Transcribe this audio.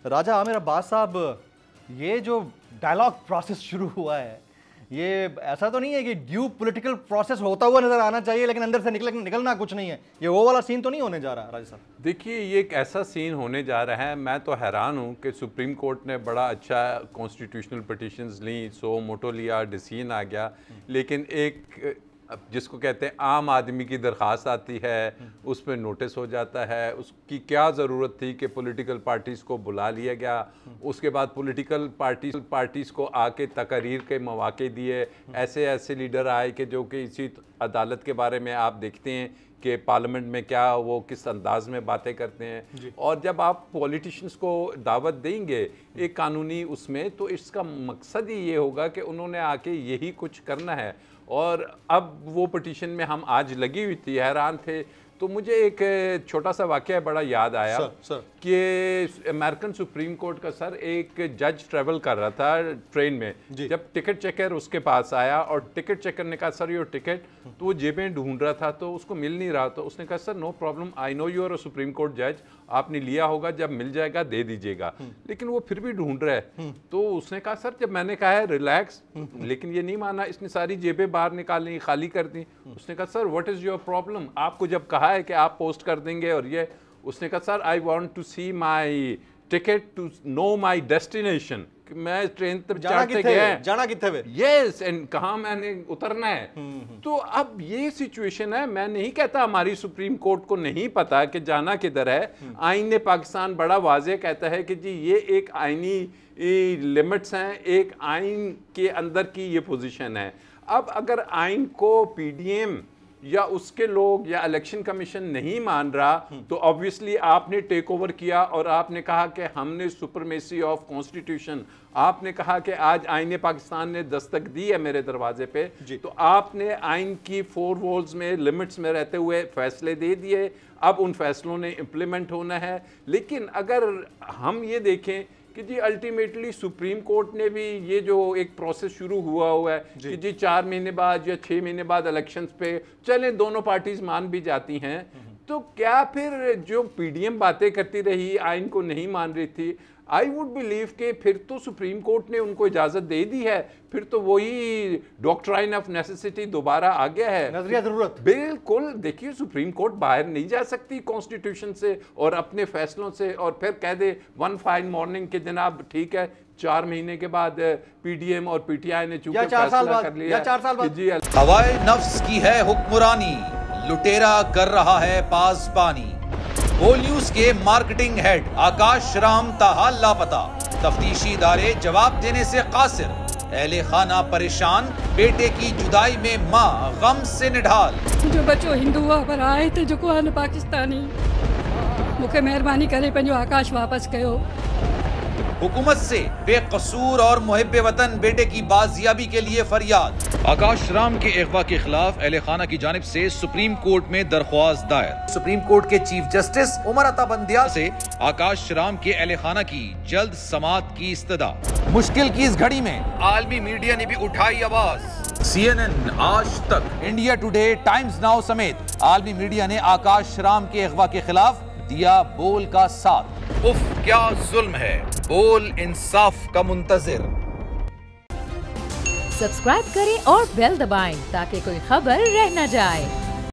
राजा आमिर अब्बास साहब, ये जो डायलॉग प्रोसेस शुरू हुआ है, ये ऐसा तो नहीं है कि ड्यू पॉलिटिकल प्रोसेस होता हुआ नजर आना चाहिए लेकिन अंदर से निकलना कुछ नहीं है, ये वो वाला सीन तो नहीं होने जा रहा राजा साहब? देखिए, ये एक ऐसा सीन होने जा रहा है, मैं तो हैरान हूँ कि सुप्रीम कोर्ट ने बड़ा अच्छा कॉन्स्टिट्यूशनल पिटिशंस ली, सो मोटो लिया, डिसीजन आ गया, लेकिन एक जिसको कहते हैं आम आदमी की दरख्वास्त आती है, उस पर नोटिस हो जाता है। उसकी क्या ज़रूरत थी कि पॉलिटिकल पार्टीज़ को बुला लिया गया, उसके बाद पॉलिटिकल पार्टीज़ को आके तकरीर के मौके दिए, ऐसे ऐसे लीडर आए कि जो कि इसी अदालत के बारे में आप देखते हैं कि पार्लियामेंट में क्या वो किस अंदाज में बातें करते हैं। और जब आप पॉलिटिशियंस को दावत देंगे एक कानूनी उसमें, तो इसका मकसद ही ये होगा कि उन्होंने आके यही कुछ करना है। और अब वो पिटीशन में हम आज लगी हुई थी, हैरान थे। तो मुझे एक छोटा सा वाकया बड़ा याद आया कि अमेरिकन सुप्रीम कोर्ट का सर एक जज ट्रैवल कर रहा था ट्रेन में, जब टिकट चेकर उसके पास आया और टिकट चेकर ने कहा सर योर टिकट, तो वो जेबें ढूंढ रहा था तो उसको मिल नहीं रहा, तो उसने कहा sir no problem, I know you are a supreme court जज, आपने लिया होगा, जब मिल जाएगा दे दीजिएगा। लेकिन वो फिर भी ढूंढ रहा है। तो उसने कहा सर, जब मैंने कहा है रिलैक्स, लेकिन ये नहीं माना, इसने सारी जेबें बाहर निकाली, खाली कर दी। उसने कहा sir what is your problem, आपको जब कहा है कि आप पोस्ट कर देंगे और ये, उसने कहा sir I want to see my ticket to know my destination, मैं ट्रेन तक चढ़ते गया, जाना किथे, यस, एंड कहाँ मैंने उतरना है। तो अब ये सिचुएशन है। मैं नहीं कहता हमारी सुप्रीम कोर्ट को नहीं पता कि जाना किधर है। आईन पाकिस्तान बड़ा वाज़ेह कहता है कि जी ये एक आईनी लिमिट्स हैं, एक आइन के अंदर की ये पोजीशन है। अब अगर आइन को पीडीएम या उसके लोग या इलेक्शन कमीशन नहीं मान रहा, तो ऑब्वियसली आपने टेक ओवर किया और आपने कहा कि हमने सुपरमेसी ऑफ कॉन्स्टिट्यूशन, आपने कहा कि आज आईन पाकिस्तान ने दस्तक दी है मेरे दरवाजे पे, तो आपने आइन की 4 वॉल्स में लिमिट्स में रहते हुए फैसले दे दिए। अब उन फैसलों ने इम्प्लीमेंट होना है। लेकिन अगर हम ये देखें कि जी अल्टीमेटली सुप्रीम कोर्ट ने भी ये जो एक प्रोसेस शुरू हुआ है कि जी 4 महीने बाद या 6 महीने बाद इलेक्शंस पे चले, दोनों पार्टीज मान भी जाती हैं, तो क्या फिर जो पीडीएम बातें करती रही, आइन को नहीं मान रही थी, आई वुड बिलीव कि फिर तो सुप्रीम कोर्ट ने उनको इजाजत दे दी है, फिर तो वही डॉक्ट्राइन ऑफ नेसेसिटी दोबारा आ गया है, नजरिया जरूरत। बिल्कुल। देखिए, सुप्रीम कोर्ट बाहर नहीं जा सकती कॉन्स्टिट्यूशन से और अपने फैसलों से और फिर कह दे वन फाइन मॉर्निंग के जनाब ठीक है 4 महीने के बाद पीडीएम और पीटीआई ने चूंकि फैसला कर लिया, 4 साल बाद जी हवाए नफ्स की है हुक्मरानी, लुटेरा कर रहा है पासबानी। बोल न्यूज के मार्केटिंग हेड आकाश राम ताहा लापता, तफ्तीशी इदारे जवाब देने से कासिर, अहले खाना परेशान, बेटे की जुदाई में माँ गम से निढाल। जो बच्चो हिंदू पर आए थे जो को पाकिस्तानी, मुझे मेहरबानी करे पंहिंजो आकाश वापस कयो। हुकूमत से बेकसूर और मुहिब्बे वतन बेटे की बाजियाबी के लिए फरियाद। आकाश राम के अगवा के खिलाफ अहले खाना की जानिब से सुप्रीम कोर्ट में दरख्वास्त दायर। सुप्रीम कोर्ट के चीफ जस्टिस उमर अता बंदियाल से आकाश राम के अहले खाना की जल्द समाअत की इस्तदा। मुश्किल की इस घड़ी में आलमी मीडिया ने भी उठाई आवाज। CNN, आज तक, इंडिया टुडे, टाइम्स नाउ समेत आलमी मीडिया ने आकाश राम के अगवा के खिलाफ दिया बोल का साथ। उफ क्या जुल्म है, बोल इंसाफ का मुंतजिर। सब्सक्राइब करें और बेल दबाएं ताकि कोई खबर रह न जाए।